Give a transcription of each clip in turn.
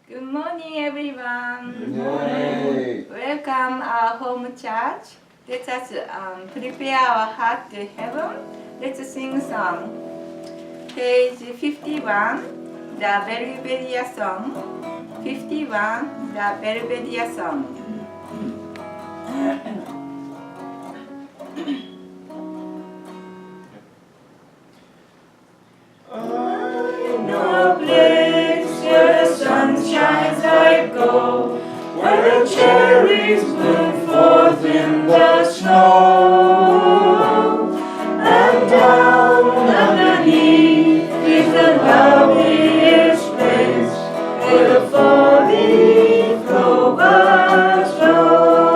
Good morning, everyone. Good morning. Welcome our home church. Let us prepare our heart to heaven. Let's sing song. Page 51, the Belvedere song. 51, the Belvedere song. Shines like gold, where the cherries bloom forth in the snow. And down underneath is the loveliest place, where the four-leaf clovers grow.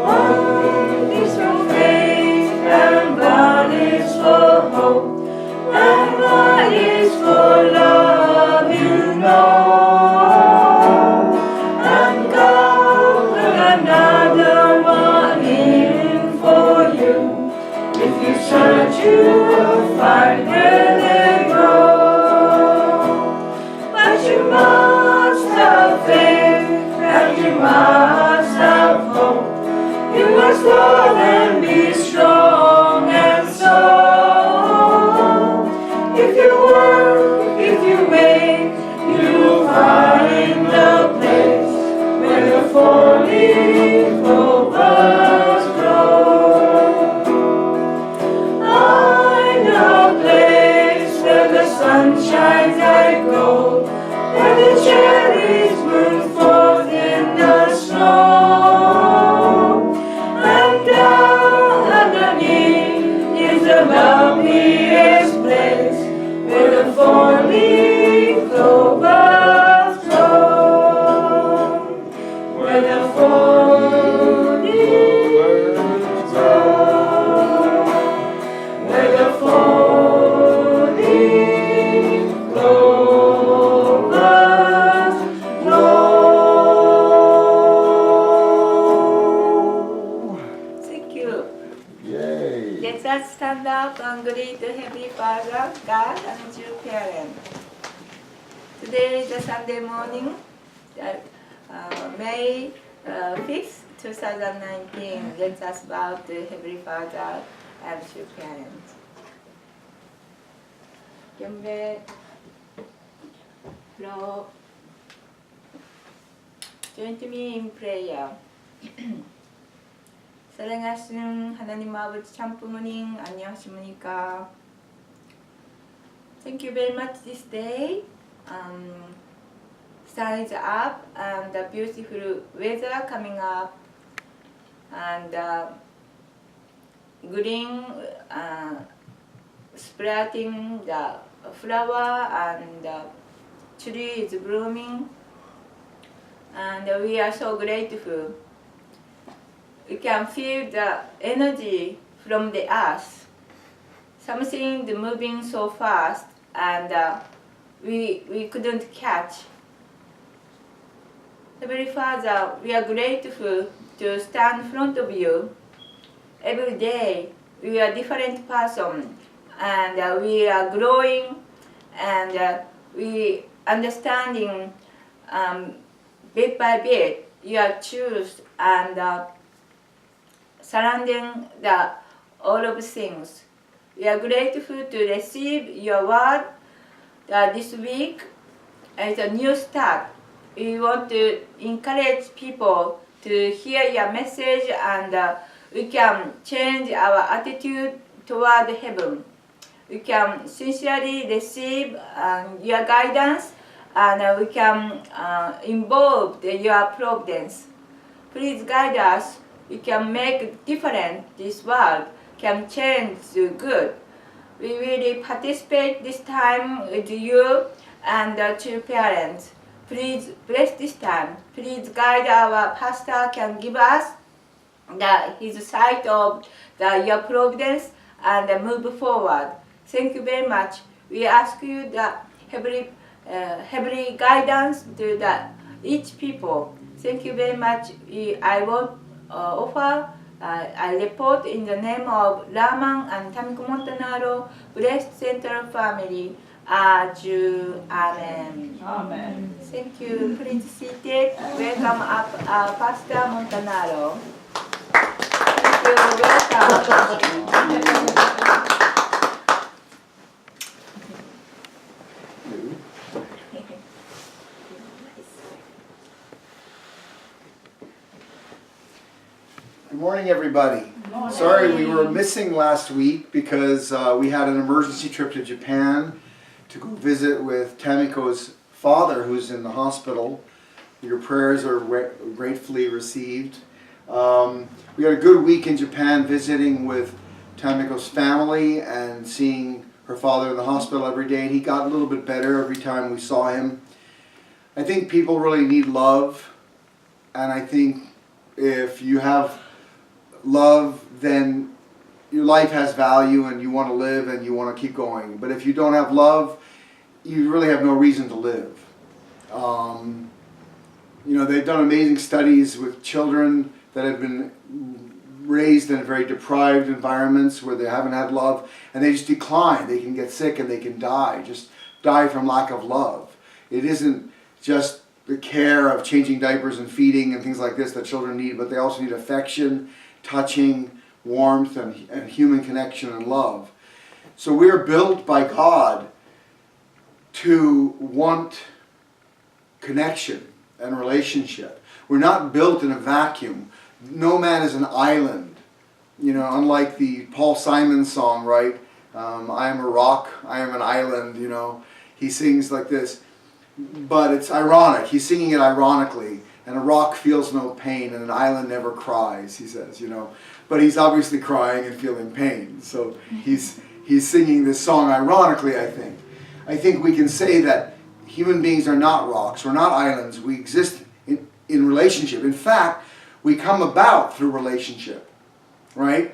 One is for faith, and one is for hope, and one is for love. And God another one in for you. If you search, you will find where they grow. But you must have faith, and you must have hope. You must love and be strong and so. If you work, if you wait, you'll find the place where the four-leaf clovers grow. I know a place where the sun shines like gold, where the cherries bloom forth in the snow. And down underneath is the loveliest place, where the four-leaf clovers grow, where the four-leaf grow, where the four-leaf clovers grow. Thank you. Yay. Let us stand up and greet Heavenly Father, God, and your parents. Today is a Sunday morning, May 5th, 2019. Let us bow to Heavenly Father and your parents. 경배, flow. Join me in prayer. 사랑하시는 하나님 아버지 참 부모님 안녕하십니까? Thank you very much this day. Sun is up and the beautiful weather coming up and green sprouting the flower and the tree is blooming and we are so grateful. We can feel the energy from the earth. Something moving so fast and we couldn't catch. Heavenly Father, we are grateful to stand in front of you. Every day we are different person and we are growing and we understanding bit by bit your truth and surrounding all of things. We are grateful to receive your word this week as a new start. We want to encourage people to hear your message and we can change our attitude toward heaven. We can sincerely receive your guidance and we can involve your providence. Please guide us. We can make difference. This world can change to good. We really participate this time with you and to parents. Please bless this time. Please guide our pastor can give us his sight of your providence and move forward. Thank you very much. We ask you the heavenly guidance to each people. Thank you very much. I want offer I report in the name of Raman and Tamiko Montanaro, Blessed Central Family, 아주 아멘. Amen. Thank you. Please seated. Welcome up, Pastor Montanaro. Thank you. Welcome. Good morning, everybody. Sorry we were missing last week because we had an emergency trip to Japan to go visit with Tamiko's father, who's in the hospital. Your prayers are gratefully received. We had a good week in Japan visiting with Tamiko's family and seeing her father in the hospital every day. And he got a little bit better every time we saw him. I think people really need love. And I think if you have love, then your life has value and you want to live and you want to keep going. But if you don't have love, you really have no reason to live. You know, they've done amazing studies with children that have been raised in very deprived environments where they haven't had love, and they just decline. They can get sick and they can die, just die from lack of love. It isn't just the care of changing diapers and feeding and things like this that children need, but they also need affection, touching, warmth, and human connection and love. So we are built by God to want connection and relationship. We're not built in a vacuum. No man is an island. You know, unlike the Paul Simon song, right? I am a rock, I am an island, you know. He sings like this. But it's ironic. He's singing it ironically. And a rock feels no pain and an island never cries, he says, you know. But he's obviously crying and feeling pain. So he's singing this song ironically, I think. I think we can say that human beings are not rocks. We're not islands. We exist in relationship. In fact, we come about through relationship, right?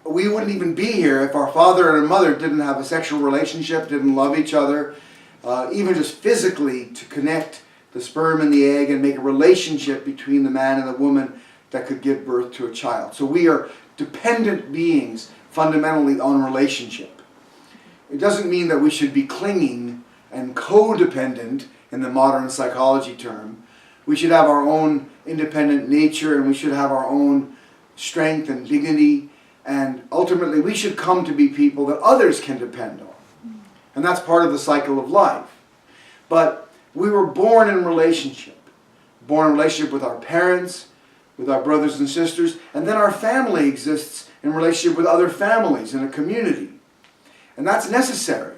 We wouldn't even be here if our father and our mother didn't have a sexual relationship, didn't love each other, even just physically to connect the sperm and the egg and make a relationship between the man and the woman that could give birth to a child. So we are dependent beings fundamentally on relationship. It doesn't mean that we should be clinging and codependent in the modern psychology term. We should have our own independent nature and we should have our own strength and dignity, and ultimately we should come to be people that others can depend on. And that's part of the cycle of life. But we were born in relationship. Born in relationship with our parents, with our brothers and sisters, and then our family exists in relationship with other families in a community. And that's necessary.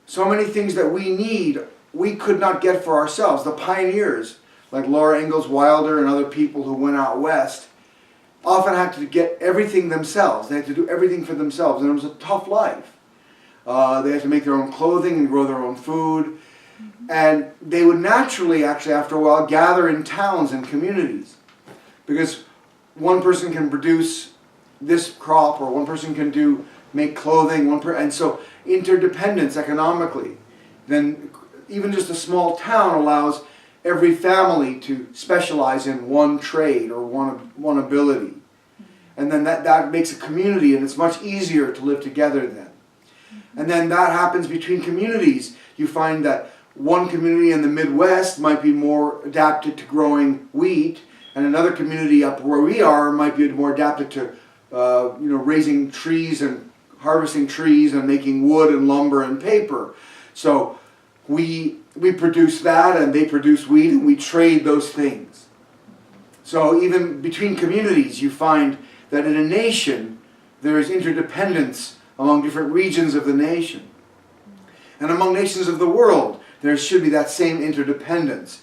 So many things that we need, we could not get for ourselves. The pioneers, like Laura Ingalls Wilder and other people who went out west, often had to get everything themselves. They had to do everything for themselves, and it was a tough life. They had to make their own clothing and grow their own food. And they would naturally, actually, after a while, gather in towns and communities. Because one person can produce this crop, or one person can make clothing, and so interdependence economically. Then even just a small town allows every family to specialize in one trade or one ability. And then that makes a community, and it's much easier to live together then. And then that happens between communities. You find that one community in the Midwest might be more adapted to growing wheat, and another community up where we are might be more adapted to raising trees and harvesting trees and making wood and lumber and paper. So we produce that and they produce wheat, and we trade those things. So even between communities you find that in a nation there is interdependence among different regions of the nation. And among nations of the world there should be that same interdependence.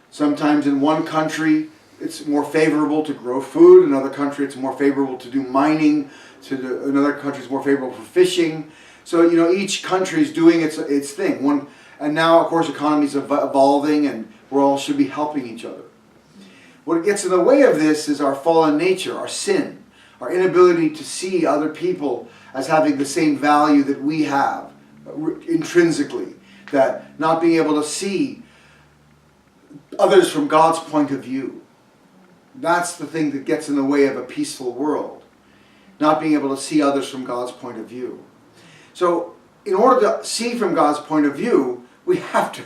Sometimes in one country it's more favorable to grow food, in another country it's more favorable to do mining, another country it's more favorable for fishing. So each country is doing its thing. And now of course economies are evolving and we all should be helping each other. What gets in the way of this is our fallen nature, our sin, our inability to see other people as having the same value that we have intrinsically, that not being able to see others from God's point of view. That's the thing that gets in the way of a peaceful world, not being able to see others from God's point of view. So in order to see from God's point of view, we have to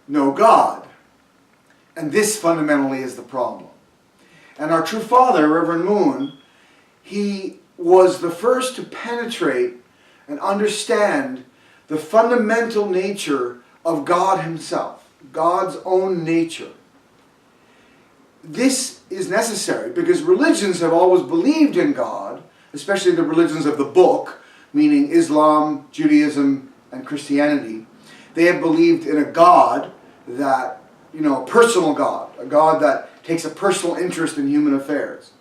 know God. And this fundamentally is the problem. And our true father, Reverend Moon, he was the first to penetrate and understand the fundamental nature of God himself, God's own nature. This is necessary because religions have always believed in God, especially the religions of the book, meaning Islam, Judaism, and Christianity. They have believed in a God that, a personal God, a God that takes a personal interest in human affairs.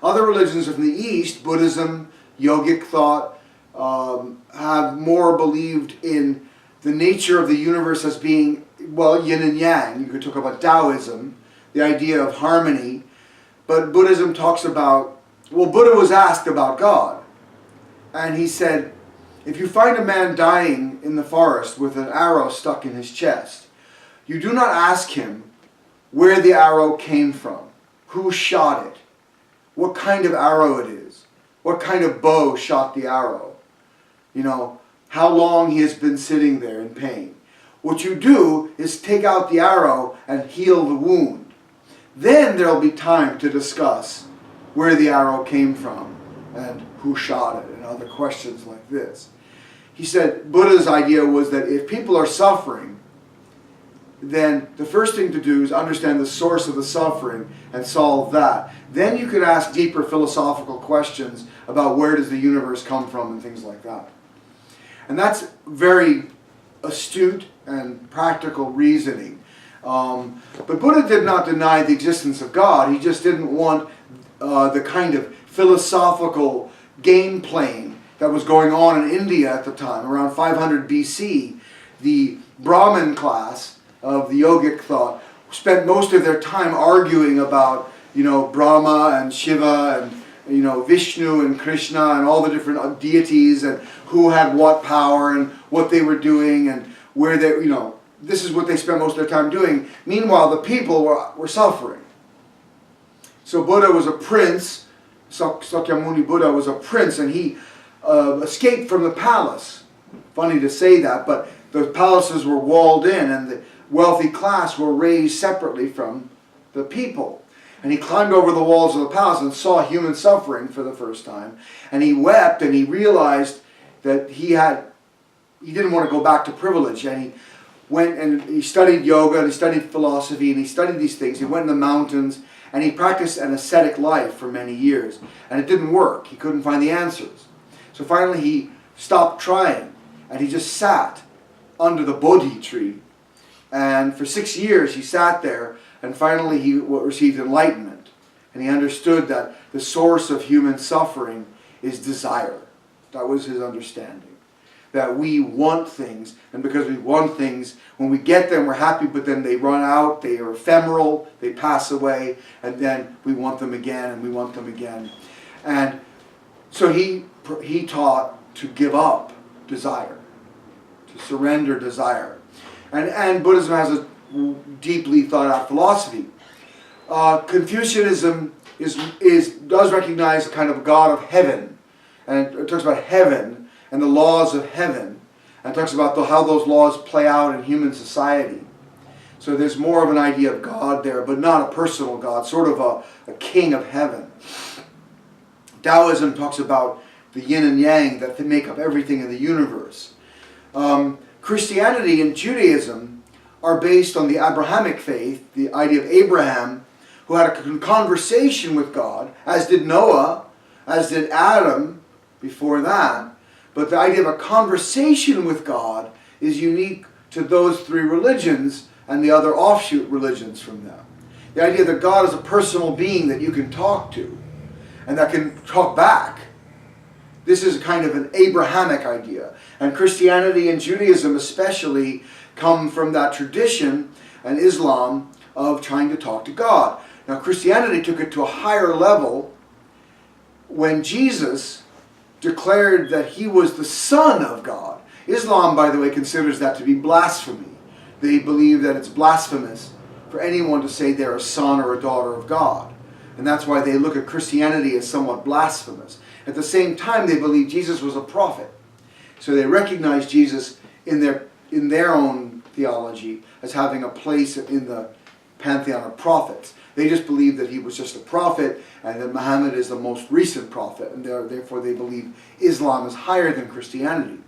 Other religions from the East, Buddhism, yogic thought, have more believed in the nature of the universe as being, yin and yang. You could talk about Taoism, the idea of harmony. But Buddhism talks about, Buddha was asked about God. And he said, if you find a man dying in the forest with an arrow stuck in his chest, you do not ask him where the arrow came from, who shot it, what kind of arrow it is, what kind of bow shot the arrow, how long he has been sitting there in pain. What you do is take out the arrow and heal the wound. Then there will be time to discuss where the arrow came from and who shot it and other questions like this. He said Buddha's idea was that if people are suffering, then the first thing to do is understand the source of the suffering and solve that. Then you could ask deeper philosophical questions about where does the universe come from and things like that. And that's very astute and practical reasoning. But Buddha did not deny the existence of God. He just didn't want the kind of philosophical game playing that was going on in India at the time. Around 500 BC, the Brahmin class of the yogic thought spent most of their time arguing about, Brahma and Shiva and, Vishnu and Krishna and all the different deities and who had what power and what they were doing and where they, this is what they spent most of their time doing. Meanwhile, the people were suffering. So Buddha was a prince, Sakyamuni Buddha was a prince, and he escaped from the palace. Funny to say that, but the palaces were walled in and the wealthy class were raised separately from the people. And he climbed over the walls of the palace and saw human suffering for the first time. And he wept and he realized that he didn't want to go back to privilege. And he went and he studied yoga and he studied philosophy and he studied these things. He went in the mountains and he practiced an ascetic life for many years. And it didn't work. He couldn't find the answers. So finally he stopped trying and he just sat under the Bodhi tree. And for 6 years he sat there, and finally he received enlightenment. And he understood that the source of human suffering is desire. That was his understanding. That we want things, and because we want things, when we get them we're happy, but then they run out, they are ephemeral, they pass away, and then we want them again, and we want them again. And so he taught to give up desire, to surrender desire. And Buddhism has a deeply thought out philosophy. Confucianism does recognize a kind of God of heaven, and it talks about heaven and the laws of heaven, and it talks about how those laws play out in human society. So there's more of an idea of God there, but not a personal God, sort of a king of heaven. Taoism talks about the yin and yang that make up everything in the universe. Christianity and Judaism are based on the Abrahamic faith, the idea of Abraham, who had a conversation with God, as did Noah, as did Adam before that. But the idea of a conversation with God is unique to those three religions and the other offshoot religions from them. The idea that God is a personal being that you can talk to and that can talk back. This is kind of an Abrahamic idea. And Christianity and Judaism especially come from that tradition, and Islam, of trying to talk to God. Now Christianity took it to a higher level when Jesus declared that he was the Son of God. Islam, by the way, considers that to be blasphemy. They believe that it's blasphemous for anyone to say they're a son or a daughter of God. And that's why they look at Christianity as somewhat blasphemous. At the same time, they believe Jesus was a prophet. So they recognize Jesus in their own theology as having a place in the pantheon of prophets. They just believe that he was just a prophet and that Muhammad is the most recent prophet, and therefore they believe Islam is higher than Christianity.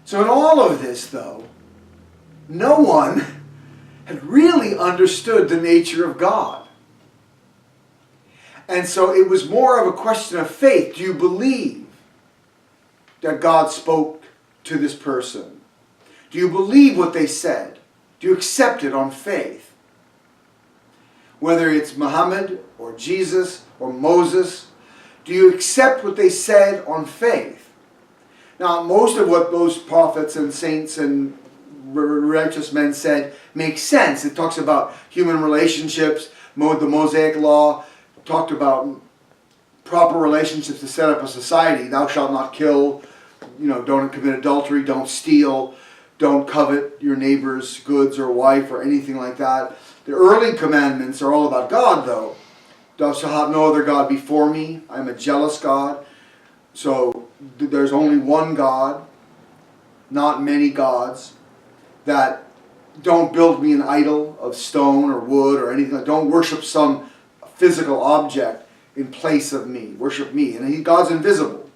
So in all of this, though, no one had really understood the nature of God. And so it was more of a question of faith. Do you believe that God spoke to this person? Do you believe what they said? Do you accept it on faith? Whether it's Muhammad or Jesus or Moses, do you accept what they said on faith? Now, most of what those prophets and saints and righteous men said makes sense. It talks about human relationships, the Mosaic Law talked about proper relationships to set up a society. Thou shalt not kill, don't commit adultery, don't steal, don't covet your neighbor's goods or wife or anything like that. The early commandments are all about God, though. Thou shalt have no other God before me. I am a jealous God. So there's only one God, not many gods. That don't build me an idol of stone or wood or anything. Don't worship some physical object in place of me. Worship me. And God's invisible.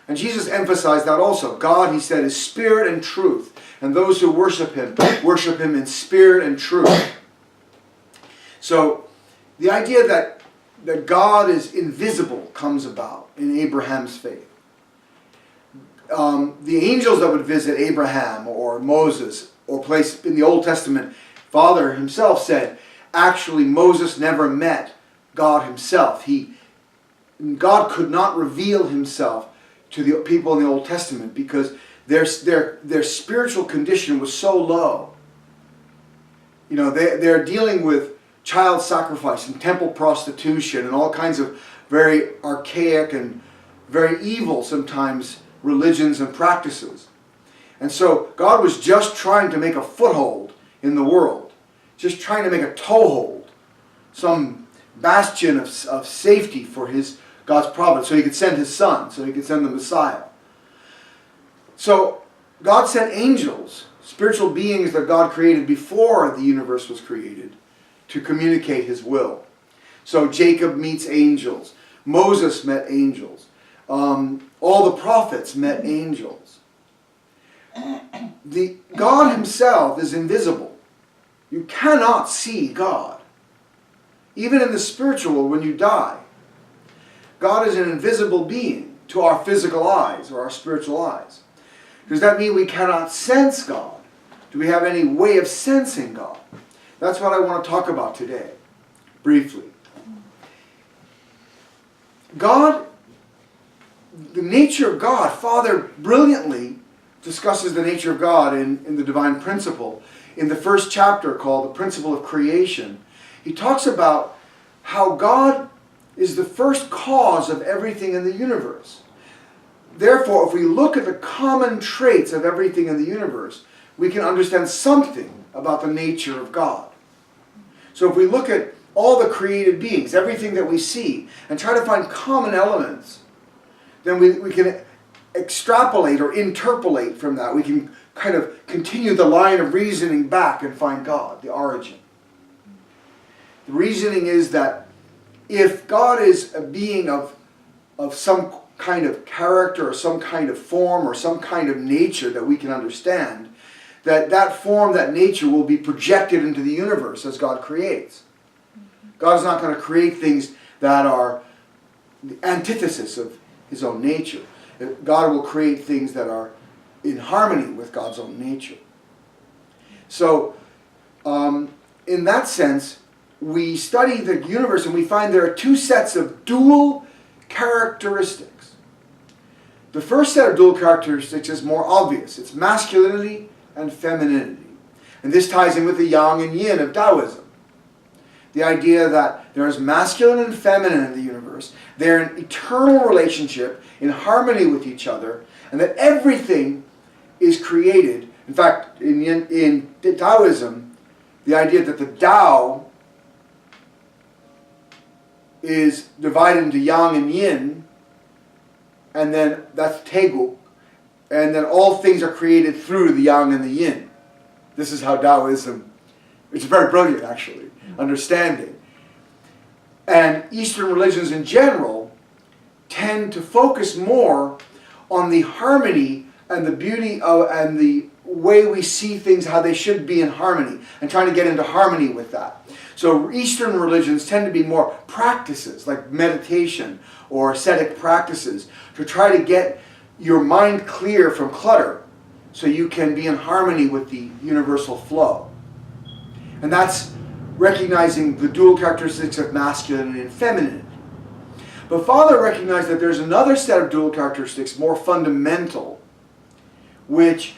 And Jesus emphasized that also. God, he said, is spirit and truth. And those who worship him in spirit and truth. So the idea that God is invisible comes about in Abraham's faith. The angels that would visit Abraham or Moses or place in the Old Testament, Father himself said, actually Moses never met God himself. God could not reveal himself to the people in the Old Testament because their spiritual condition was so low. They're dealing with child sacrifice and temple prostitution and all kinds of very archaic and very evil sometimes religions and practices. And so God was just trying to make a foothold in the world, just trying to make a toehold, some bastion of safety for God's providence, so he could send his son, so he could send the Messiah. So God sent angels, spiritual beings that God created before the universe was created, to communicate his will. So Jacob meets angels. Moses met angels. All the prophets met angels. God himself is invisible. You cannot see God. Even in the spiritual world, when you die, God is an invisible being to our physical eyes or our spiritual eyes. Does that mean we cannot sense God? Do we have any way of sensing God? That's what I want to talk about today, briefly. God, the nature of God, Father brilliantly discusses the nature of God in the divine principle. In the first chapter called The Principle of Creation, he talks about how God is the first cause of everything in the universe. Therefore, if we look at the common traits of everything in the universe, we can understand something about the nature of God. So if we look at all the created beings, everything that we see, and try to find common elements, then we can extrapolate or interpolate from that. We can kind of continue the line of reasoning back and find God, the origin. The reasoning is that if God is a being of some kind of character or some kind of form or some kind of nature that we can understand, that form, that nature will be projected into the universe as God creates. God's not going to create things that are the antithesis of his own nature. God will create things that are in harmony with God's own nature. So, in that sense, we study the universe and we find there are two sets of dual characteristics. The first set of dual characteristics is more obvious. It's masculinity and femininity. And this ties in with the yang and yin of Taoism. The idea that there is masculine and feminine in the universe, they're in eternal relationship, in harmony with each other, and that everything is created. In fact, in Taoism, the idea that the Tao is divided into yang and yin, and then that's Teguk, and then all things are created through the yang and the yin. This is how Taoism, it's very brilliant actually, understanding. And Eastern religions in general tend to focus more on the harmony and the beauty of, and the way we see things, how they should be in harmony, and trying to get into harmony with that. So Eastern religions tend to be more practices, like meditation or ascetic practices, to try to get your mind clear from clutter so you can be in harmony with the universal flow. And that's recognizing the dual characteristics of masculine and feminine. But Father recognized that there's another set of dual characteristics, more fundamental, which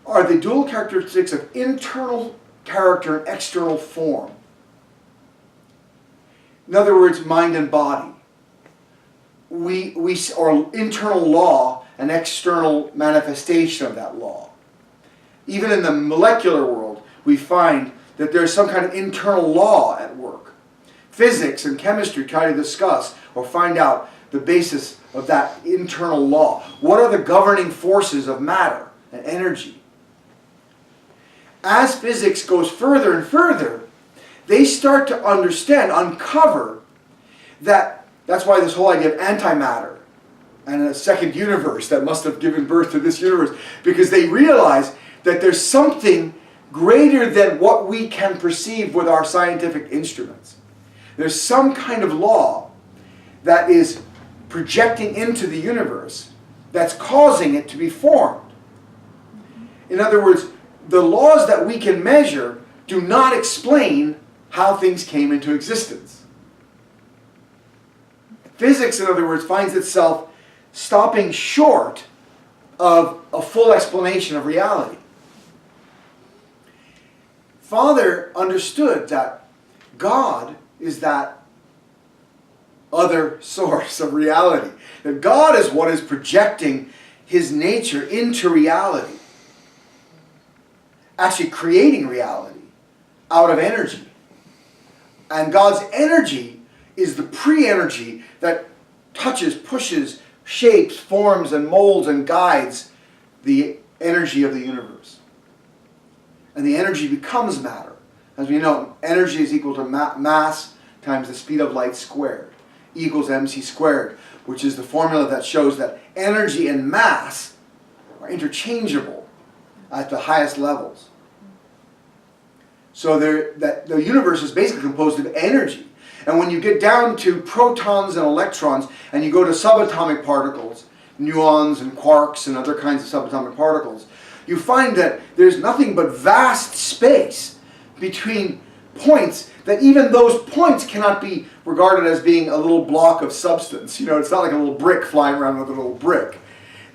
are the dual characteristics of internal character and external form. In other words, mind and body. Or internal law and external manifestation of that law. Even in the molecular world, we find that there's some kind of internal law at work. Physics and chemistry try to discuss or find out the basis of that internal law. What are the governing forces of matter and energy? As physics goes further and further, they start to understand, uncover, that's why this whole idea of antimatter and a second universe that must have given birth to this universe, because they realize that there's something greater than what we can perceive with our scientific instruments. There's some kind of law that is projecting into the universe that's causing it to be formed. In other words, the laws that we can measure do not explain how things came into existence. Physics, in other words, finds itself stopping short of a full explanation of reality. Father understood that God is that other source of reality. That God is what is projecting His nature into reality. Actually creating reality out of energy. And God's energy is the pre-energy that touches, pushes, shapes, forms, and molds and guides the energy of the universe. And the energy becomes matter. As we know, energy is equal to mass times the speed of light squared, equals mc squared, which is the formula that shows that energy and mass are interchangeable at the highest levels. So that the universe is basically composed of energy. And when you get down to protons and electrons, and you go to subatomic particles, muons and quarks and other kinds of subatomic particles, you find that there's nothing but vast space between points, that even those points cannot be regarded as being a little block of substance. You know, it's not like a little brick flying around with a little brick.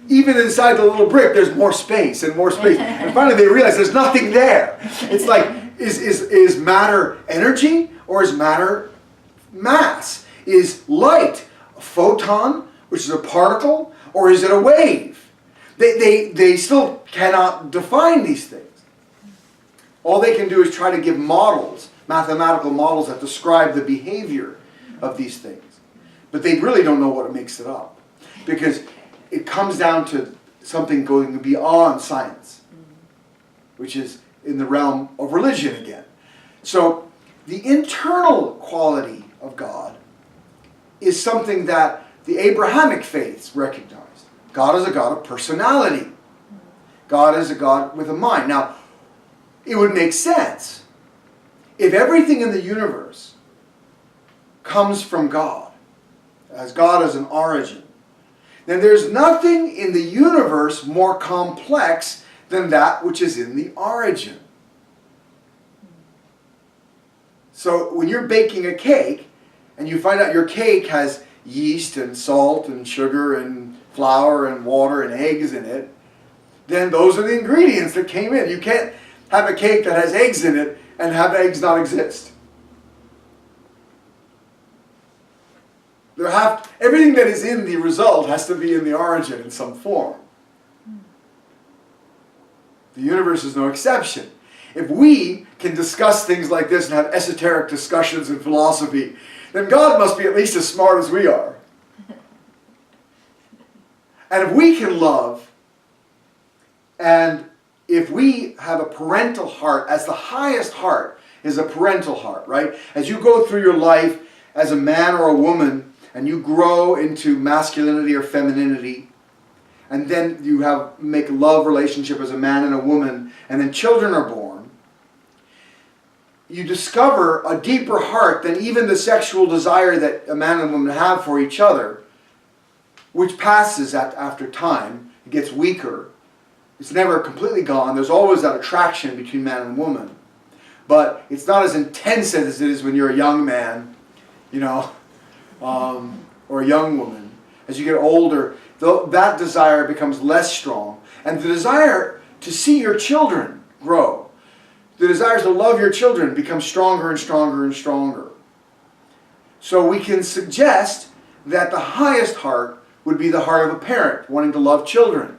Even inside the little brick, there's more space and more space. And finally they realize there's nothing there. It's like, is matter energy or is matter mass? Is light a photon, which is a particle, or is it a wave? They still cannot define these things. All they can do is try to give models, mathematical models that describe the behavior of these things. But they really don't know what makes it up. Because it comes down to something going beyond science, which is in the realm of religion again. So the internal quality of God is something that the Abrahamic faiths recognized. God is a God of personality. God is a God with a mind. Now, it would make sense if everything in the universe comes from God, as God as an origin, then there's nothing in the universe more complex than that which is in the origin. So when you're baking a cake and you find out your cake has yeast and salt and sugar and flour and water and eggs in it, then those are the ingredients that came in. You can't have a cake that has eggs in it and have eggs not exist. Everything that is in the result has to be in the origin in some form. The universe is no exception. If we can discuss things like this and have esoteric discussions in philosophy, then God must be at least as smart as we are. And if we can love And if we have a parental heart, as the highest heart is a parental heart, right? As you go through your life as a man or a woman, and you grow into masculinity or femininity, and then you make a love relationship as a man and a woman, and then children are born, you discover a deeper heart than even the sexual desire that a man and a woman have for each other, which passes after time. It gets weaker. It's never completely gone. There's always that attraction between man and woman. But it's not as intense as it is when you're a young man, or a young woman. As you get older, that desire becomes less strong. And the desire to see your children grow, the desire to love your children becomes stronger and stronger and stronger. So we can suggest that the highest heart would be the heart of a parent wanting to love children.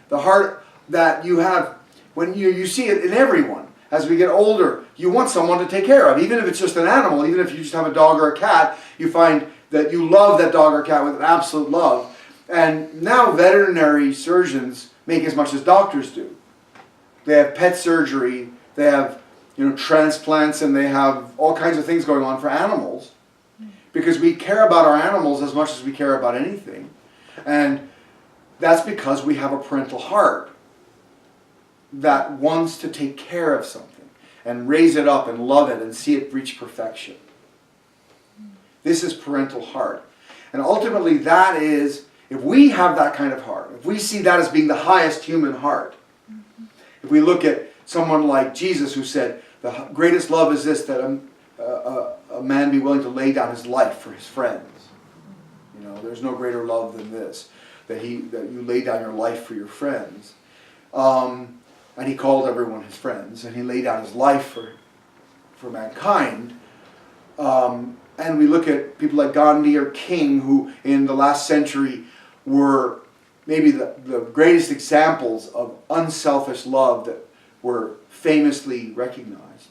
The heart that you have, when you see it in everyone. As we get older, you want someone to take care of. Even if it's just an animal, even if you just have a dog or a cat, you find that you love that dog or cat with an absolute love. And now veterinary surgeons make as much as doctors do. They have pet surgery, they have transplants, and they have all kinds of things going on for animals. Because we care about our animals as much as we care about anything. And that's because we have a parental heart that wants to take care of something and raise it up and love it and see it reach perfection. This is parental heart. And ultimately that is, if we have that kind of heart, if we see that as being the highest human heart, if we look at someone like Jesus who said, the greatest love is this, that a man be willing to lay down his life for his friends. There's no greater love than this, that you lay down your life for your friends. And he called everyone his friends, and he laid down his life for mankind. And we look at people like Gandhi or King, who in the last century were maybe the greatest examples of unselfish love that were famously recognized.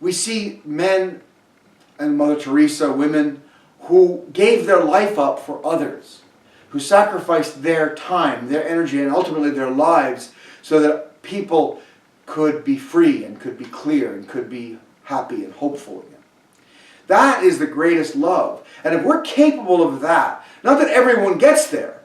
We see men, and Mother Teresa, women, who gave their life up for others, who sacrificed their time, their energy, and ultimately their lives so that people could be free and could be clear and could be happy and hopeful again. That is the greatest love. And if we're capable of that, not that everyone gets there,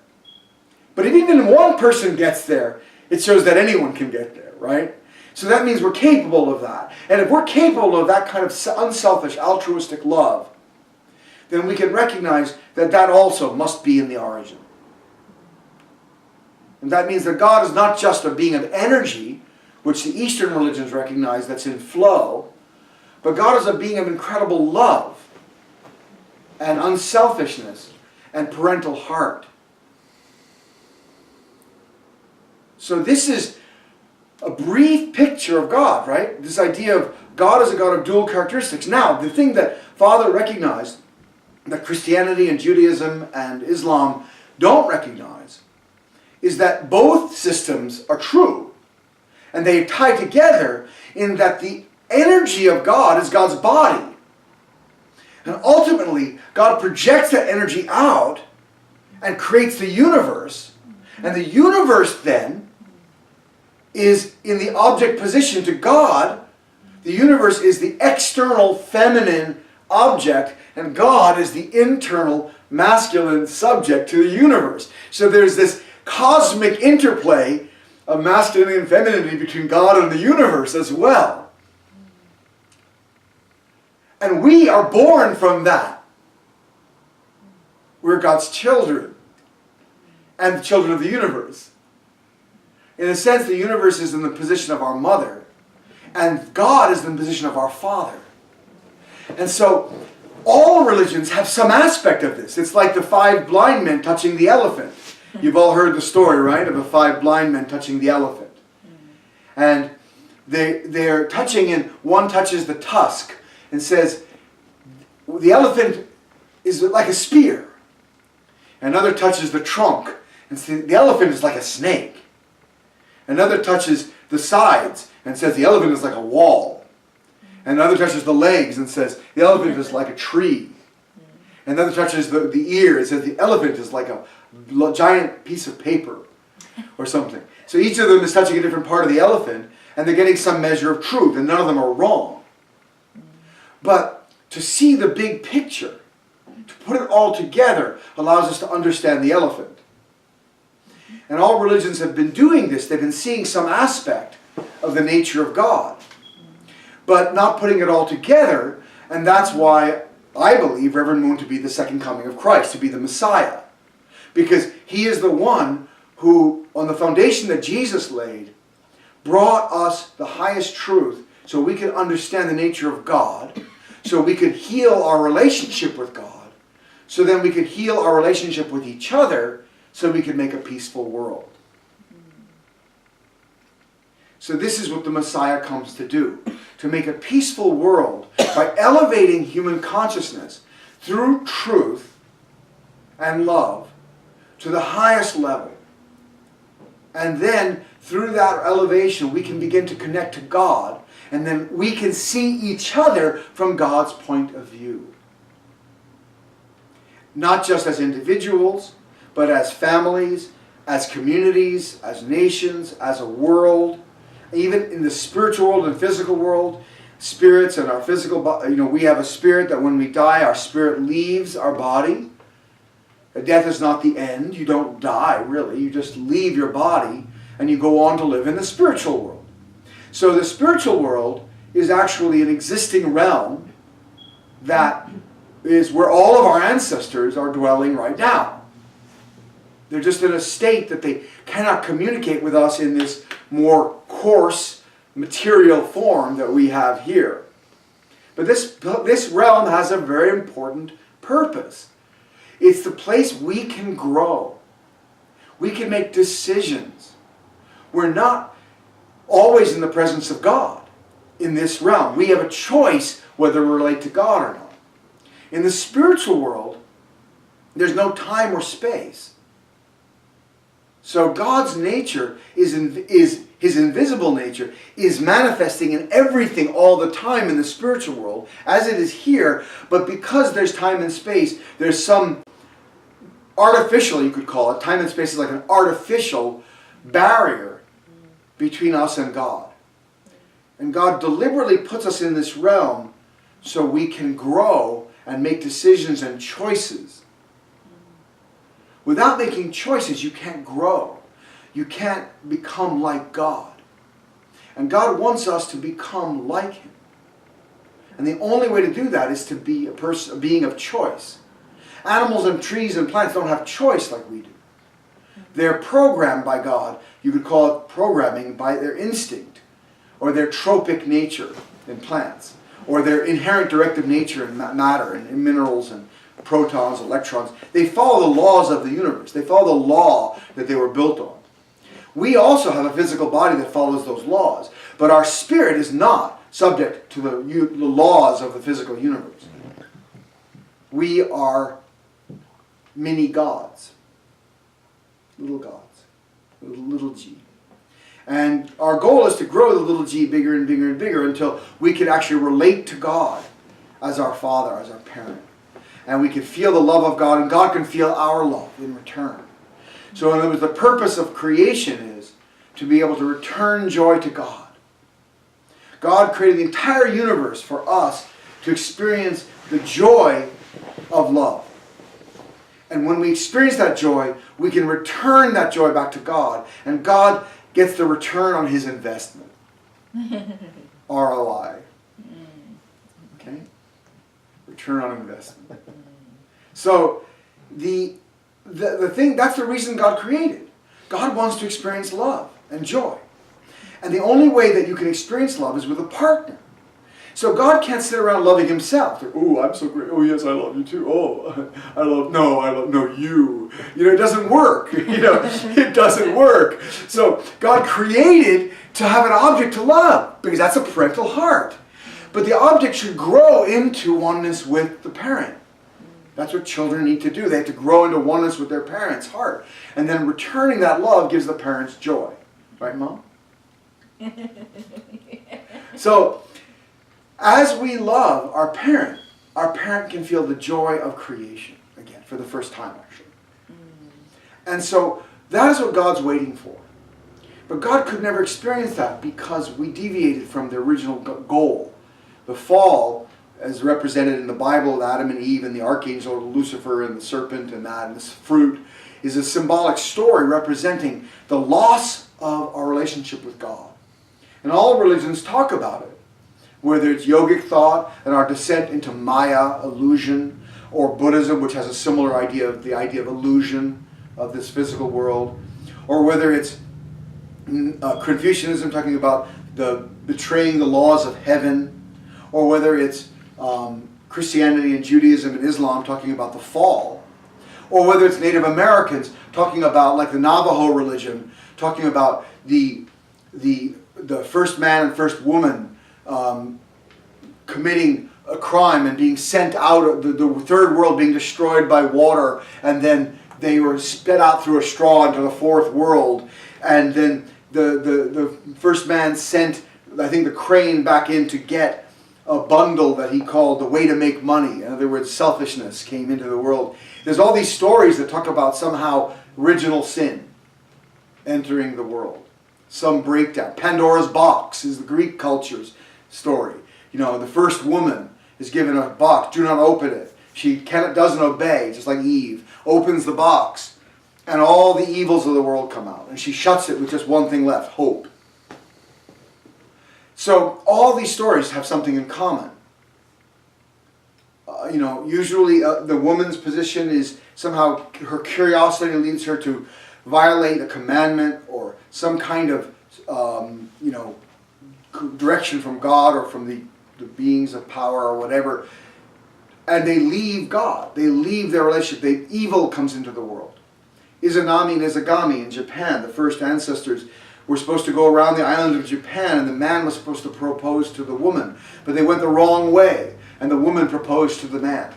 but if even one person gets there, it shows that anyone can get there, right? So that means we're capable of that. And if we're capable of that kind of unselfish, altruistic love, then we can recognize that that also must be in the origin. And that means that God is not just a being of energy, which the Eastern religions recognize that's in flow, but God is a being of incredible love and unselfishness and parental heart. So this is a brief picture of God, right? This idea of God as a God of dual characteristics. Now, the thing that Father recognized, that Christianity and Judaism and Islam don't recognize, is that both systems are true. And they tie together in that the energy of God is God's body. And ultimately, God projects that energy out and creates the universe. And the universe then is in the object position to God. The universe is the external feminine object, and God is the internal masculine subject to the universe. So there's this cosmic interplay of masculinity and femininity between God and the universe as well. And we are born from that. We're God's children and the children of the universe. In a sense, the universe is in the position of our mother, and God is in the position of our father. And so all religions have some aspect of this. It's like the 5 blind men touching the elephant. You've all heard the story, right, of the 5 blind men touching the elephant. And they're touching, and one touches the tusk and says, the elephant is like a spear. Another touches the trunk and says, the elephant is like a snake. Another touches the sides and says, the elephant is like a wall. Another touches the legs and says, the elephant is like a tree. Another touches the ear and says, the elephant is like a giant piece of paper. or something. So each of them is touching a different part of the elephant, and they're getting some measure of truth, and none of them are wrong. But to see the big picture, to put it all together, allows us to understand the elephant. And all religions have been doing this. They've been seeing some aspect of the nature of God, but not putting it all together. And that's why I believe Reverend Moon to be the second coming of Christ, to be the Messiah. Because he is the one who, on the foundation that Jesus laid, brought us the highest truth so we could understand the nature of God, so we could heal our relationship with God, so then we could heal our relationship with each other, so we could make a peaceful world. So this is what the Messiah comes to do, to make a peaceful world by elevating human consciousness through truth and love to the highest level. And then through that elevation we can begin to connect to God, and then we can see each other from God's point of view. Not just as individuals, but as families, as communities, as nations, as a world, even in the spiritual world and physical world, spirits and our physical body. We have a spirit that when we die, our spirit leaves our body. Death is not the end. You don't die, really. You just leave your body and you go on to live in the spiritual world. So the spiritual world is actually an existing realm that is where all of our ancestors are dwelling right now. They're just in a state that they cannot communicate with us in this more coarse material form that we have here. But this realm has a very important purpose. It's the place we can grow. We can make decisions. We're not always in the presence of God in this realm. We have a choice whether we relate to God or not. In the spiritual world, there's no time or space. So God's nature is his invisible nature is manifesting in everything all the time in the spiritual world as it is here, but because there's time and space, there's some artificial, you could call it, time and space is like an artificial barrier between us and God. And God deliberately puts us in this realm so we can grow and make decisions and choices. Without making choices, you can't grow. You can't become like God. And God wants us to become like Him. And the only way to do that is to be a being of choice. Animals and trees and plants don't have choice like we do. They're programmed by God. You could call it programming by their instinct, or their tropic nature in plants, or their inherent directive nature in matter and in minerals and protons, electrons. They follow the laws of the universe. They follow the law that they were built on. We also have a physical body that follows those laws, but our spirit is not subject to the laws of the physical universe. We are mini gods, little gods, little g. And our goal is to grow the little g bigger and bigger and bigger until we can actually relate to God as our Father, as our parent. And we can feel the love of God, and God can feel our love in return. So in other words, the purpose of creation is to be able to return joy to God. God created the entire universe for us to experience the joy of love. And when we experience that joy, we can return that joy back to God. And God gets the return on His investment. ROI. Okay? Return on investment. So the thing, that's the reason God created. God wants to experience love and joy. And the only way that you can experience love is with a partner. So God can't sit around loving Himself. Oh, I'm so great. Oh, yes, I love you too. Oh, no, you. It doesn't work. It doesn't work. So God created to have an object to love, because that's a parental heart. But the object should grow into oneness with the parent. That's what children need to do. They have to grow into oneness with their parents' heart. And then returning that love gives the parents joy. Right, Mom? So, as we love our parent can feel the joy of creation again, for the first time, actually. And so, That is what God's waiting for. But God could never experience that because we deviated from the original goal. The fall, as represented in the Bible, Adam and Eve and the archangel Lucifer and the serpent and that and this fruit, is a symbolic story representing the loss of our relationship with God. And all religions talk about it. Whether it's yogic thought and our descent into Maya, illusion, or Buddhism, which has a similar idea of the idea of illusion of this physical world, or whether it's Confucianism talking about the betraying the laws of heaven, or whether it's Christianity and Judaism and Islam talking about the fall, or whether it's Native Americans talking about, like the Navajo religion, talking about the first man and first woman committing a crime and being sent out of the third world, being destroyed by water, and then they were spit out through a straw into the fourth world, and then the first man sent, I think, the crane back in to get a bundle that he called the way to make money. In other words, selfishness came into the world. There's all these stories that talk about somehow original sin entering the world. Some breakdown. Pandora's box is the Greek culture's story. You know, the first woman is given a box. Do not open it. She doesn't obey, just like Eve. Opens the box, and all the evils of the world come out. And she shuts it with just one thing left, hope. So all these stories have something in common. Usually the woman's position is somehow her curiosity leads her to violate a commandment or some kind of direction from God or from the beings of power or whatever, and they leave God. They leave their relationship. Evil comes into the world. Izanami and Izagami in Japan, the first ancestors, were supposed to go around the island of Japan, and the man was supposed to propose to the woman, but they went the wrong way, and the woman proposed to the man.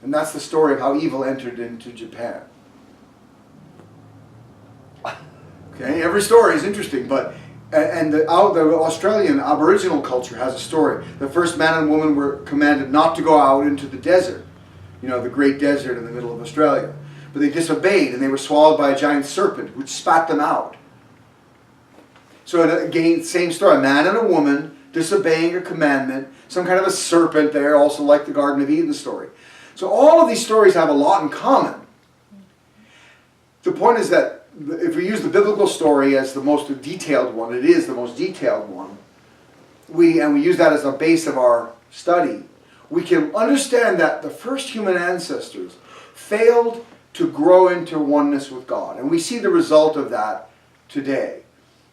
And that's the story of how evil entered into Japan. Okay, every story is interesting, but the Australian Aboriginal culture has a story. The first man and woman were commanded not to go out into the desert, the great desert in the middle of Australia. But they disobeyed, and they were swallowed by a giant serpent, which spat them out. So again, same story, a man and a woman disobeying a commandment, some kind of a serpent there, also like the Garden of Eden story. So all of these stories have a lot in common. The point is that if we use the biblical story as the most detailed one, it is the most detailed one, we use that as a base of our study, we can understand that the first human ancestors failed to grow into oneness with God. And we see the result of that today.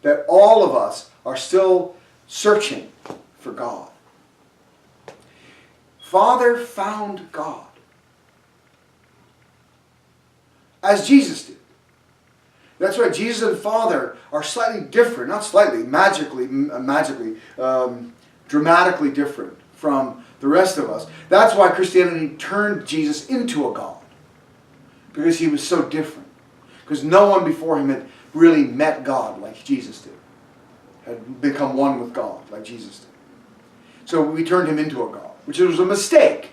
That all of us are still searching for God. Father found God. As Jesus did. That's right, Jesus and Father are slightly different, not slightly, dramatically different from the rest of us. That's why Christianity turned Jesus into a God. Because he was so different. Because no one before him had really met God like Jesus did. Had become one with God like Jesus did. So we turned him into a God, which was a mistake.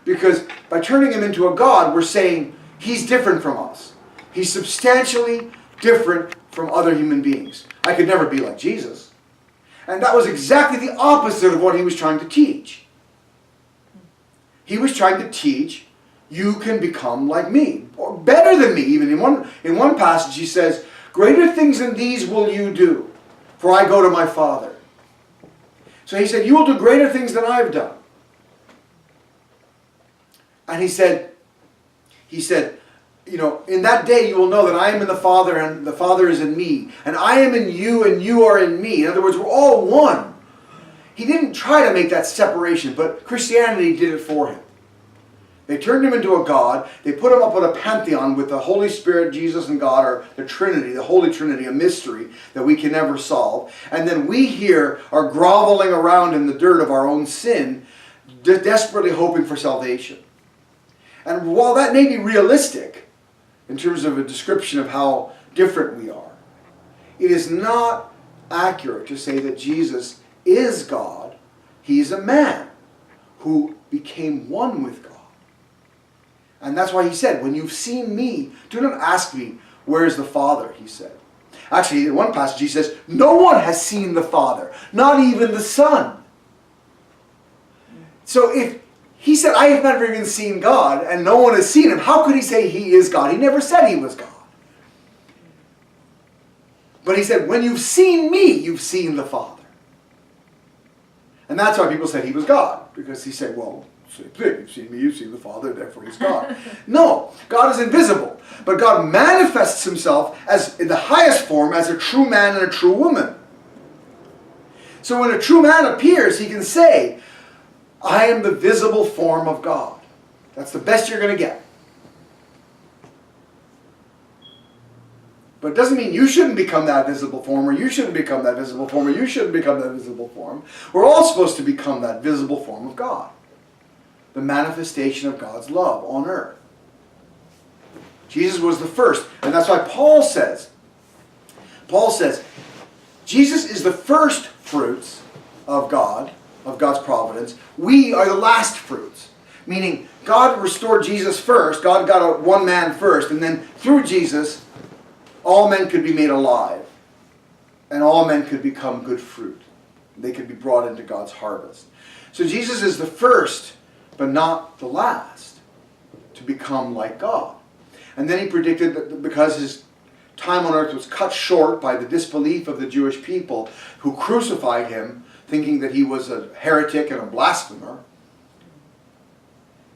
Because by turning him into a God, we're saying he's different from us. He's substantially different from other human beings. I could never be like Jesus. And that was exactly the opposite of what he was trying to teach. He was trying to teach, you can become like me, or better than me. Even in one passage he says, greater things than these will you do, for I go to my Father. So he said, you will do greater things than I've done. And he said, in that day you will know that I am in the Father and the Father is in me. And I am in you and you are in me. In other words, we're all one. He didn't try to make that separation, but Christianity did it for him. They turned him into a God. They put him up on a pantheon with the Holy Spirit, Jesus, and God, or the Trinity, the Holy Trinity, a mystery that we can never solve. And then we here are groveling around in the dirt of our own sin, desperately hoping for salvation. And while that may be realistic, in terms of a description of how different we are, it is not accurate to say that Jesus is God. He is a man who became one with God. And that's why he said, when you've seen me, do not ask me, Where is the Father, he said. Actually, in one passage he says, no one has seen the Father, not even the Son. So if he said, I have never even seen God, and no one has seen him, how could he say he is God? He never said he was God. But he said, when you've seen me, you've seen the Father. And that's why people said he was God. Because he said, well, same thing. You've seen me, you've seen the Father, therefore he's God. No, God is invisible. But God manifests himself as in the highest form as a true man and a true woman. So when a true man appears, he can say, I am the visible form of God. That's the best you're going to get. But it doesn't mean you shouldn't become that visible form, or you shouldn't become that visible form, or you shouldn't become that visible form. We're all supposed to become that visible form of God. The manifestation of God's love on earth. Jesus was the first. And that's why Paul says, Jesus is the first fruits of God, of God's providence. We are the last fruits. Meaning, God restored Jesus first. God got one man first. And then through Jesus, all men could be made alive. And all men could become good fruit. They could be brought into God's harvest. So Jesus is the first, but not the last, to become like God. And then he predicted that because his time on earth was cut short by the disbelief of the Jewish people who crucified him, thinking that he was a heretic and a blasphemer,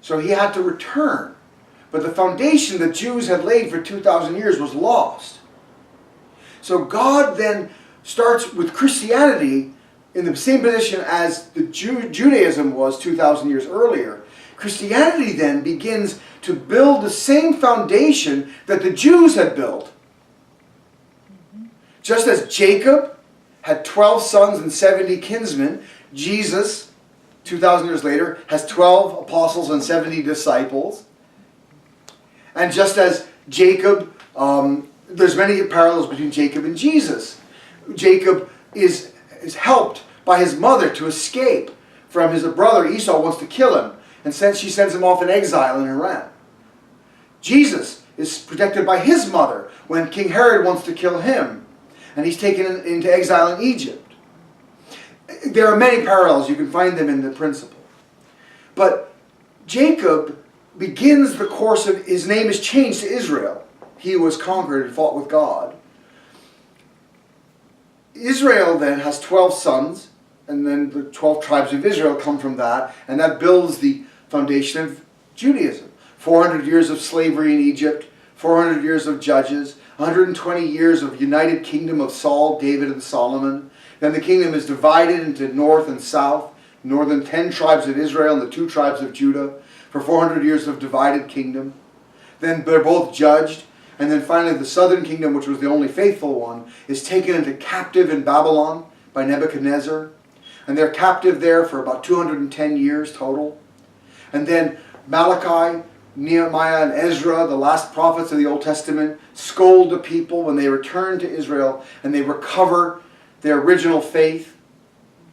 so he had to return. But the foundation that Jews had laid for 2,000 years was lost. So God then starts with Christianity in the same position as the Judaism was 2,000 years earlier. Christianity then begins to build the same foundation that the Jews had built. Just as Jacob had 12 sons and 70 kinsmen, Jesus, 2,000 years later, has 12 apostles and 70 disciples. And just as Jacob, there's many parallels between Jacob and Jesus. Jacob is helped by his mother to escape from his brother. Esau wants to kill him, and she sends him off in exile in Iran. Jesus is protected by his mother when King Herod wants to kill him, and he's taken into exile in Egypt. There are many parallels. You can find them in the principle. But Jacob begins the course of, his name is changed to Israel. He was conquered and fought with God. Israel then has 12 sons, and then the 12 tribes of Israel come from that, and that builds the foundation of Judaism. 400 years of slavery in Egypt, 400 years of judges, 120 years of united kingdom of Saul, David, and Solomon. Then the kingdom is divided into north and south, northern 10 tribes of Israel and the 2 tribes of Judah, for 400 years of divided kingdom. Then they're both judged. And then finally the southern kingdom, which was the only faithful one, is taken into captive in Babylon by Nebuchadnezzar. And they're captive there for about 210 years total. And then Malachi, Nehemiah, and Ezra, the last prophets of the Old Testament, scold the people when they return to Israel and they recover their original faith.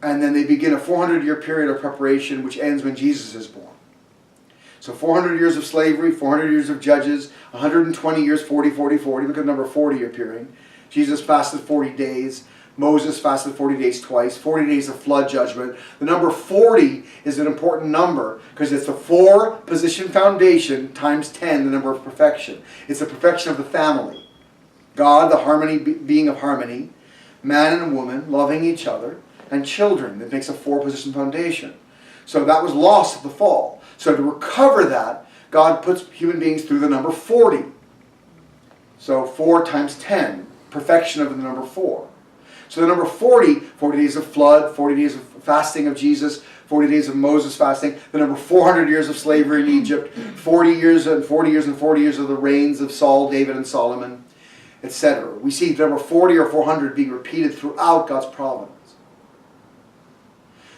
And then they begin a 400-year period of preparation which ends when Jesus is born. So 400 years of slavery, 400 years of judges, 120 years, 40, 40, 40. Look at the number 40 appearing. Jesus fasted 40 days. Moses fasted 40 days twice. 40 days of flood judgment. The number 40 is an important number because it's the 4-position foundation times 10, the number of perfection. It's the perfection of the family. God, the harmony, being of harmony. Man and woman loving each other. And children. That makes a 4-position foundation. So that was lost at the fall. So to recover that, God puts human beings through the number 40. So 4 times 10, perfection of the number 4. So the number 40, 40 days of flood, 40 days of fasting of Jesus, 40 days of Moses fasting, the number 400 years of slavery in Egypt, 40 years and 40 years and 40 years of the reigns of Saul, David, and Solomon, etc. We see the number 40 or 400 being repeated throughout God's providence.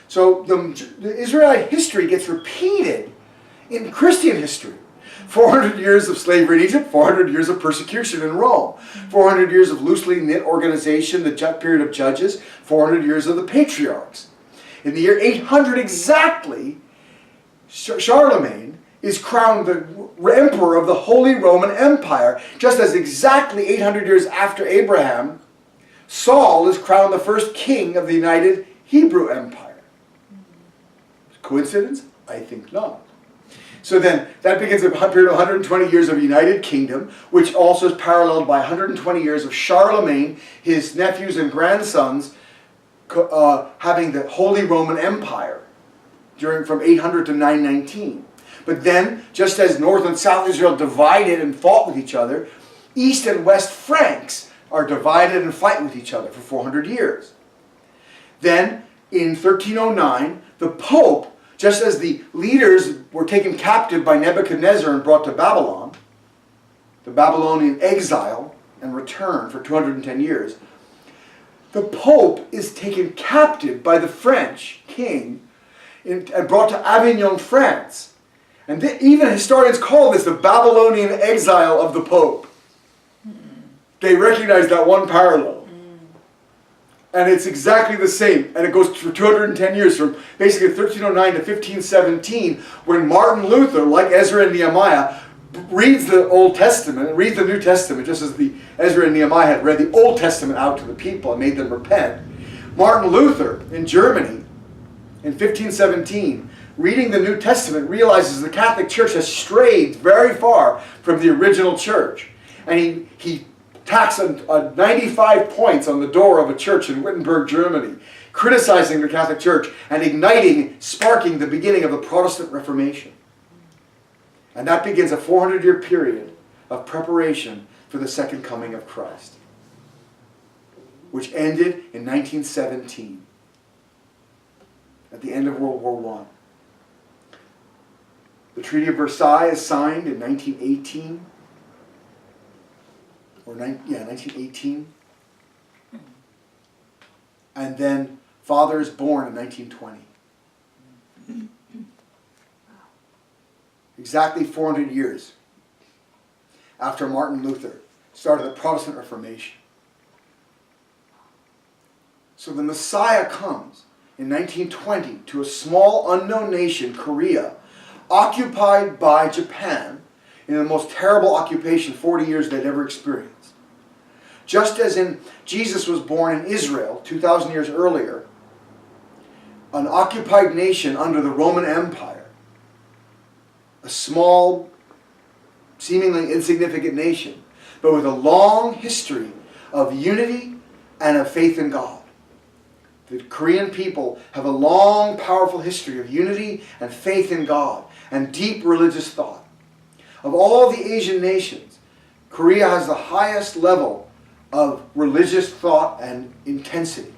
So the Israelite history gets repeated in Christian history. 400 years of slavery in Egypt, 400 years of persecution in Rome, 400 years of loosely knit organization, the period of Judges, 400 years of the patriarchs. In the year 800 exactly, Charlemagne is crowned the emperor of the Holy Roman Empire, just as exactly 800 years after Abraham, Saul is crowned the first king of the United Hebrew Empire. Coincidence? I think not. So then, that begins a period of 120 years of United Kingdom, which also is paralleled by 120 years of Charlemagne, his nephews and grandsons, having the Holy Roman Empire from 800 to 919. But then, just as North and South Israel divided and fought with each other, East and West Franks are divided and fight with each other for 400 years. Then, in 1309, the Pope, just as the leaders were taken captive by Nebuchadnezzar and brought to Babylon, the Babylonian exile and return for 210 years, the Pope is taken captive by the French king and brought to Avignon, France. And even historians call this the Babylonian exile of the Pope. They recognize that one parallel. And it's exactly the same. And it goes for 210 years, from basically 1309 to 1517, when Martin Luther, like Ezra and Nehemiah, reads the Old Testament, reads the New Testament, just as Ezra and Nehemiah had read the Old Testament out to the people and made them repent. Martin Luther in Germany, in 1517, reading the New Testament, realizes the Catholic Church has strayed very far from the original church. And he tacks a 95 points on the door of a church in Wittenberg, Germany, criticizing the Catholic Church and sparking the beginning of the Protestant Reformation. And that begins a 400-year period of preparation for the second coming of Christ, which ended in 1917, at the end of World War I. The Treaty of Versailles is signed in 1918. 1918. And then Father is born in 1920. Exactly 400 years after Martin Luther started the Protestant Reformation. So the Messiah comes in 1920 to a small unknown nation, Korea, occupied by Japan in the most terrible occupation 40 years they'd ever experienced. Just as Jesus was born in Israel 2,000 years earlier, an occupied nation under the Roman Empire, a small, seemingly insignificant nation, but with a long history of unity and of faith in God. The Korean people have a long, powerful history of unity and faith in God and deep religious thought. Of all the Asian nations, Korea has the highest level of religious thought and intensity.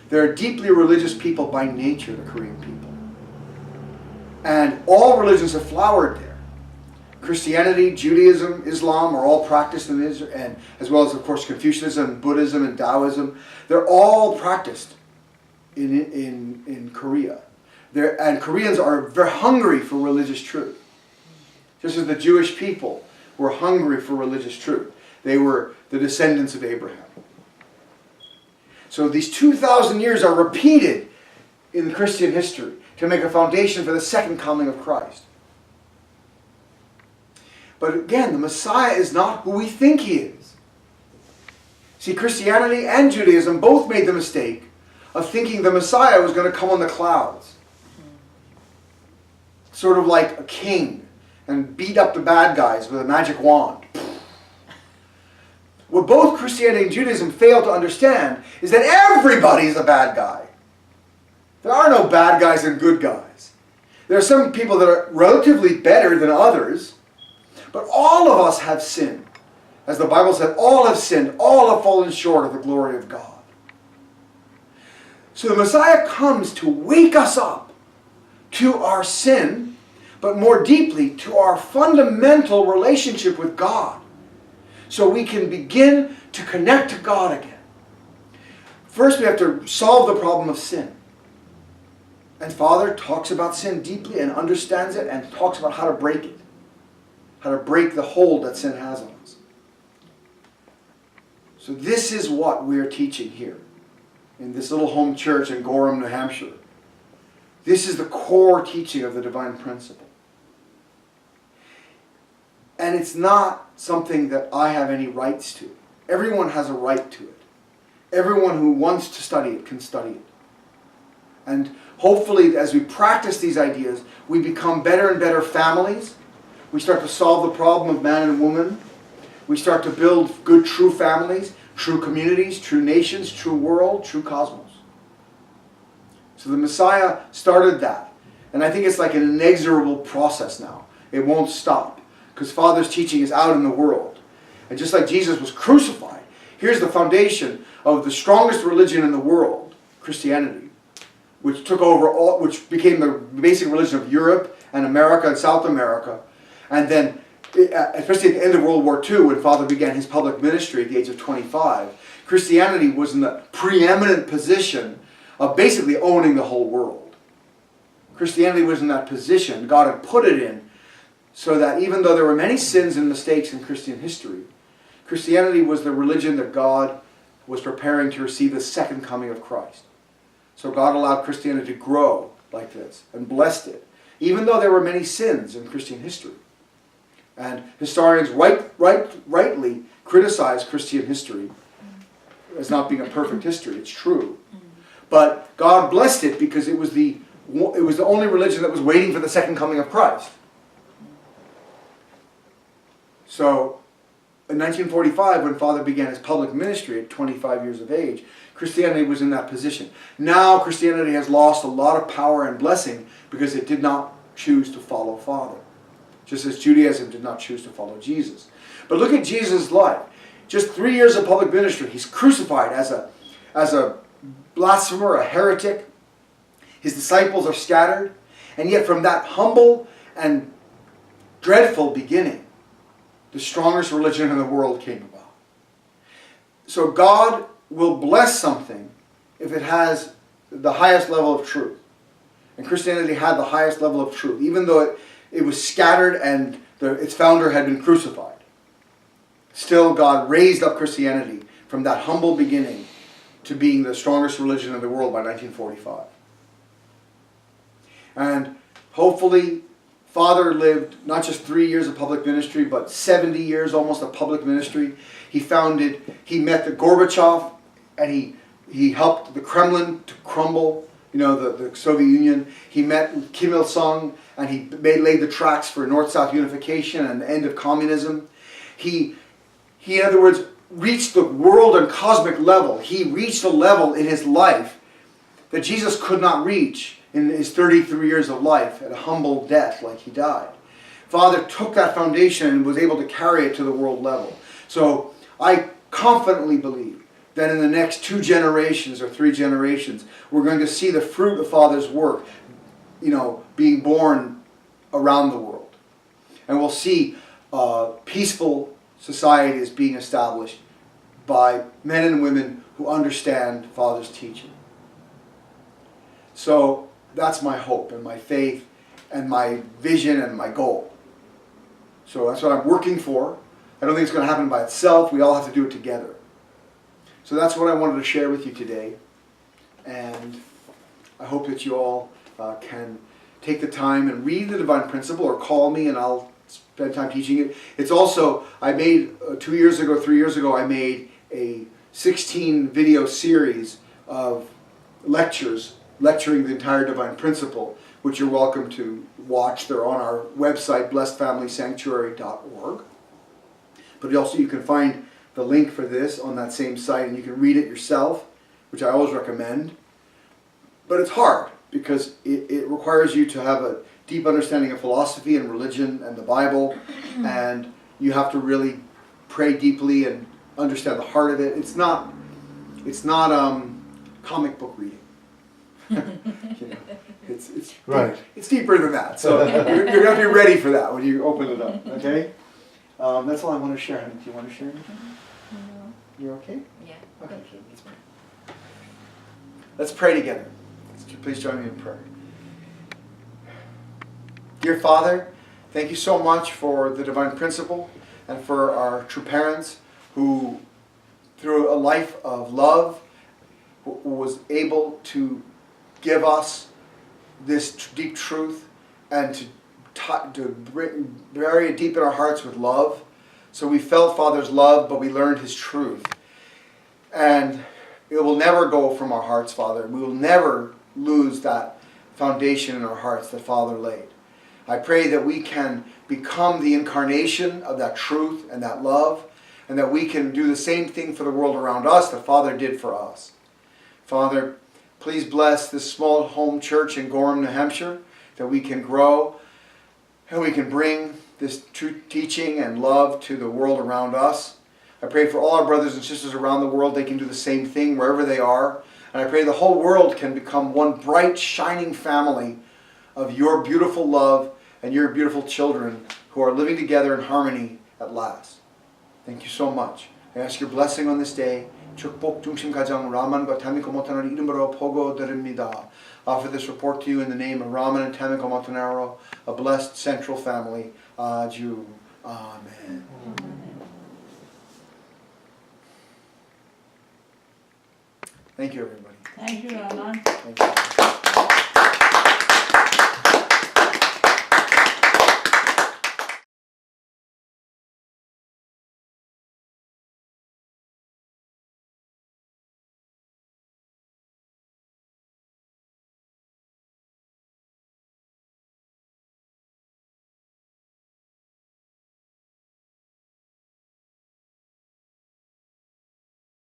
They're a deeply religious people by nature, the Korean people. And all religions have flowered there. Christianity, Judaism, Islam are all practiced in Israel, and as well as, of course, Confucianism, Buddhism, and Taoism. They're all practiced in Korea. And Koreans are very hungry for religious truth. Just as the Jewish people were hungry for religious truth. They were the descendants of Abraham. So these 2,000 years are repeated in Christian history to make a foundation for the second coming of Christ. But again, the Messiah is not who we think he is. See, Christianity and Judaism both made the mistake of thinking the Messiah was going to come on the clouds. Sort of like a king and beat up the bad guys with a magic wand. What both Christianity and Judaism fail to understand is that everybody's a bad guy. There are no bad guys and good guys. There are some people that are relatively better than others, but all of us have sinned. As the Bible said, all have sinned, all have fallen short of the glory of God. So the Messiah comes to wake us up to our sin, but more deeply to our fundamental relationship with God, so we can begin to connect to God again. First, we have to solve the problem of sin. And Father talks about sin deeply and understands it and talks about how to break it. How to break the hold that sin has on us. So this is what we are teaching here in this little home church in Gorham, New Hampshire. This is the core teaching of the divine principle. And it's not something that I have any rights to. Everyone has a right to it. Everyone who wants to study it can study it. And hopefully, as we practice these ideas, we become better and better families. We start to solve the problem of man and woman. We start to build good, true families, true communities, true nations, true world, true cosmos. So the Messiah started that. And I think it's like an inexorable process now. It won't stop. Because Father's teaching is out in the world. And just like Jesus was crucified, here's the foundation of the strongest religion in the world, Christianity, which took over all, which became the basic religion of Europe and America and South America. And then, especially at the end of World War II, when Father began his public ministry at the age of 25, Christianity was in the preeminent position of basically owning the whole world. Christianity was in that position. God had put it in so that even though there were many sins and mistakes in Christian history, Christianity was the religion that God was preparing to receive the second coming of Christ. So God allowed Christianity to grow like this and blessed it, even though there were many sins in Christian history. And historians rightly criticize Christian history as not being a perfect history. It's true. But God blessed it because it was the only religion that was waiting for the second coming of Christ. So, in 1945, when Father began his public ministry at 25 years of age, Christianity was in that position. Now, Christianity has lost a lot of power and blessing because it did not choose to follow Father. Just as Judaism did not choose to follow Jesus. But look at Jesus' life. Just 3 years of public ministry, he's crucified as a blasphemer, a heretic. His disciples are scattered. And yet from that humble and dreadful beginning, the strongest religion in the world came about. So God will bless something if it has the highest level of truth. And Christianity had the highest level of truth, even though it was scattered and its founder had been crucified. Still, God raised up Christianity from that humble beginning to being the strongest religion in the world by 1945. And hopefully, Father lived not just 3 years of public ministry, but 70 years almost of public ministry. He met the Gorbachev, and he helped the Kremlin to crumble, the Soviet Union. He met Kim Il-sung, and he laid the tracks for North-South unification and the end of communism. He, in other words, reached the world and cosmic level. He reached a level in his life that Jesus could not reach in his 33 years of life at a humble death like he died. Father took that foundation and was able to carry it to the world level. So I confidently believe that in the next 2 generations or 3 generations, we're going to see the fruit of Father's work, being born around the world. And we'll see peaceful societies being established by men and women who understand Father's teaching. So that's my hope and my faith and my vision and my goal. So that's what I'm working for. I don't think it's going to happen by itself. We all have to do it together. So that's what I wanted to share with you today. And I hope that you all can take the time and read the Divine Principle or call me and I'll spend time teaching it. It's also, I made 3 years ago, I made a 16 video series of lecturing the entire Divine Principle, which you're welcome to watch. They're on our website, blessedfamilysanctuary.org. But also you can find the link for this on that same site, and you can read it yourself, which I always recommend. But it's hard, because it requires you to have a deep understanding of philosophy and religion and the Bible, and you have to really pray deeply and understand the heart of it. It's not comic book reading. It's right. It's deeper than that. So you're going to have to be ready for that when you open it up. Okay. That's all I want to share. Do you want to share anything? No. You're okay? Yeah. Okay. Let's pray. Let's pray together. Please join me in prayer. Dear Father, thank you so much for the Divine Principle and for our true parents who, through a life of love, was able to give us this deep truth and to bury it deep in our hearts with love. So we felt Father's love, but we learned His truth. And it will never go from our hearts, Father. We will never lose that foundation in our hearts that Father laid. I pray that we can become the incarnation of that truth and that love, and that we can do the same thing for the world around us that Father did for us. Father, please bless this small home church in Gorham, New Hampshire, that we can grow and we can bring this true teaching and love to the world around us. I pray for all our brothers and sisters around the world, they can do the same thing wherever they are. And I pray the whole world can become one bright, shining family of your beautiful love and your beautiful children who are living together in harmony at last. Thank you so much. I ask your blessing on this day. 축복 중심 가정 라만과 타미코 모타나를 이름으로 보고드립니다. I offer this report to you in the name of Raman and Tamiko Montanaro, a blessed central family. Amen. Thank you, everybody. Thank you, Raman. Thank you.